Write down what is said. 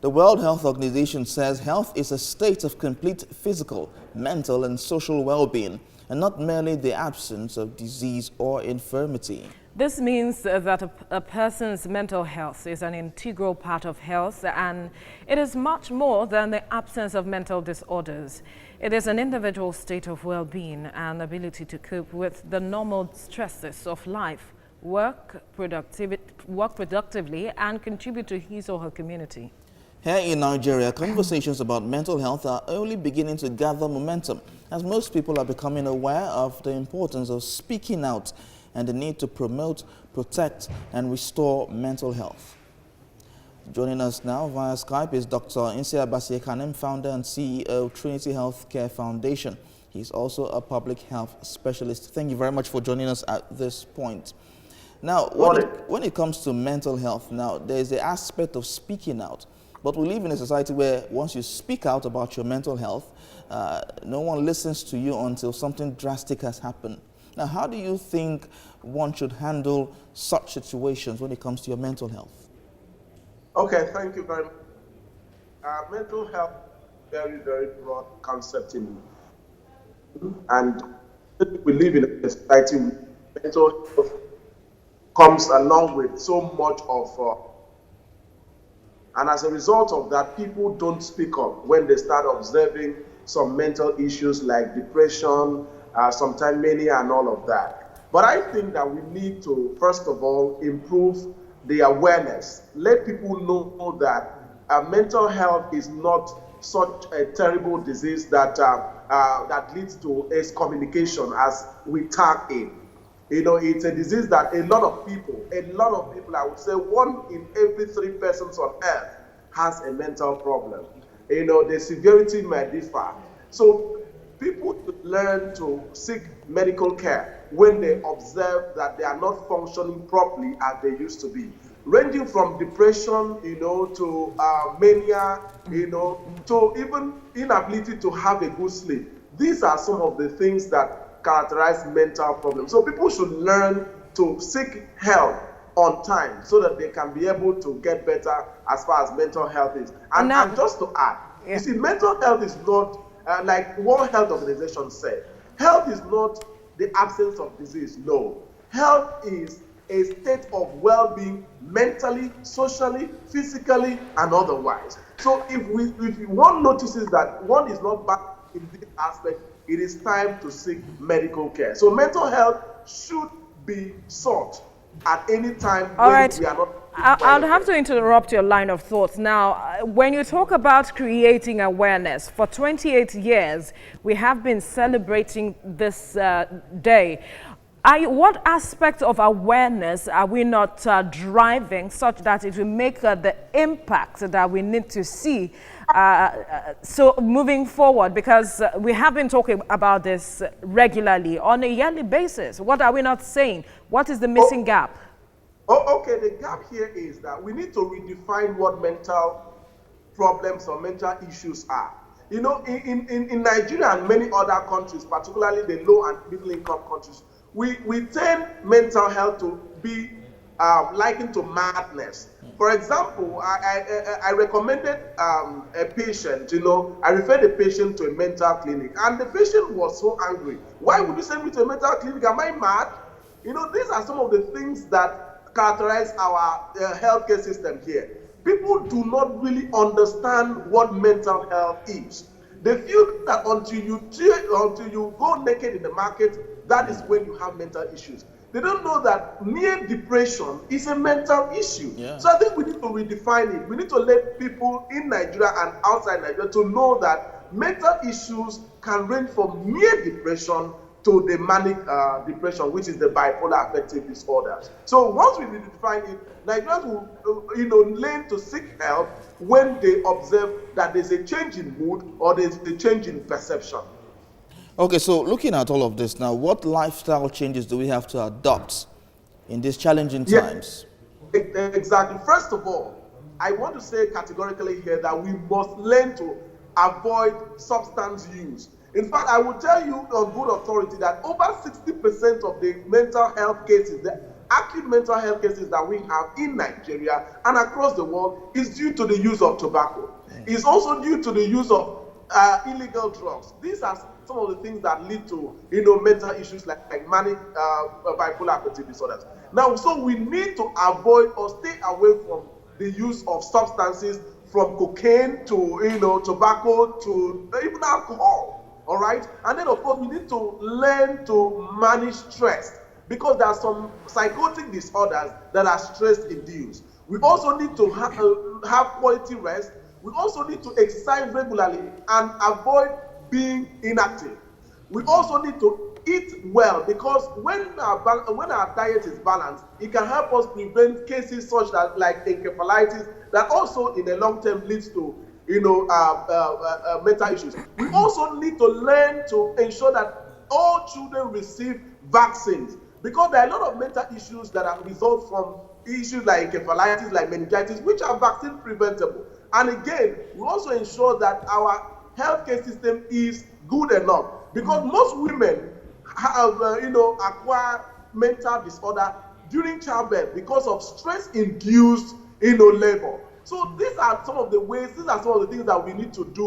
The World Health Organization says health is a state of complete physical, mental and social well-being, and not merely the absence of disease or infirmity. This means that a person's mental health is an integral part of health, and it is much more than the absence of mental disorders. It is an individual state of well-being and ability to cope with the normal stresses of life, work productively, and contribute to his or her community. Here in Nigeria, conversations about mental health are only beginning to gather momentum, as most people are becoming aware of the importance of speaking out and the need to promote, protect, and restore mental health. Joining us now via Skype is Dr. Insia Basiekanem, founder and CEO of Trinity Healthcare Foundation. He's also a public health specialist. Thank you very much for joining us at this point. Now, when it comes to mental health, now there's the aspect of speaking out. But we live in a society where once you speak out about your mental health, no one listens to you until something drastic has happened. Now, how do you think one should handle such situations when it comes to your mental health? Okay, thank you very much. Mental health is a very, very broad concept and we live in a society where mental health comes along with so much of and as a result of that, people don't speak up when they start observing some mental issues like depression, sometimes mania and all of that. But I think that we need to, first of all, improve the awareness. Let people know that mental health is not such a terrible disease that leads to excommunication as we tag in. You know, it's a disease that a lot of people, I would say 1 in every 3 persons on earth has a mental problem. You know, the severity may differ. So people should learn to seek medical care when they observe that they are not functioning properly as they used to be. Ranging from depression, you know, to mania, you know, to even inability to have a good sleep. These are some of the things that characterize mental problems. So people should learn to seek help on time so that they can be able to get better as far as mental health is. And just to add, you see, mental health is not, like World Health Organization said, health is not the absence of disease, no. Health is a state of well-being mentally, socially, physically, and otherwise. So if one notices that one is not back in this aspect, it is time to seek medical care. So mental health should be sought at any time we are not. I'll have to interrupt your line of thoughts. Now, when you talk about creating awareness, for 28 years, we have been celebrating this day. What aspects of awareness are we not driving such that it will make the impact that we need to see so moving forward? Because we have been talking about this regularly on a yearly basis. What are we not saying? What is the missing gap? Okay, the gap here is that we need to redefine what mental problems or mental issues are. You know, in Nigeria and many other countries, particularly the low and middle income countries, we tend mental health to be likened to madness. For example, I recommended a patient, you know, I referred a patient to a mental clinic, and the patient was so angry. Why would you send me to a mental clinic? Am I mad? You know, these are some of the things that characterize our healthcare system here. People do not really understand what mental health is. They feel that until you go naked in the market, that is when you have mental issues. They don't know that mere depression is a mental issue. Yeah. So I think we need to redefine it. We need to let people in Nigeria and outside Nigeria to know that mental issues can range from mere depression to the manic depression, which is the bipolar affective disorders. So once we redefine it, Nigerians will, you know, learn to seek help when they observe that there's a change in mood or there's a change in perception. Okay, so looking at all of this now, what lifestyle changes do we have to adopt in these challenging times? Exactly. First of all, I want to say categorically here that we must learn to avoid substance use. In fact, I will tell you on good authority that over 60% of the mental health cases acute mental health cases that we have in Nigeria and across the world is due to the use of tobacco. It's also due to the use of illegal drugs. These are some of the things that lead to, mental issues like manic bipolar affective disorders. Now, so we need to avoid or stay away from the use of substances, from cocaine to, tobacco to even alcohol. All right, and then of course we need to learn to manage stress, because there are some psychotic disorders that are stress-induced. We also need to have quality rest. We also need to exercise regularly and avoid being inactive. We also need to eat well, because when our diet is balanced, it can help us prevent cases such as like encephalitis that also in the long term leads to mental issues. We also need to learn to ensure that all children receive vaccines, because there are a lot of mental issues that are result from issues like encephalitis, like meningitis, which are vaccine preventable. And again, we also ensure that our healthcare system is good enough, because most women have, acquire mental disorder during childbirth because of stress-induced, labor. So these are some of the ways, these are some of the things that we need to do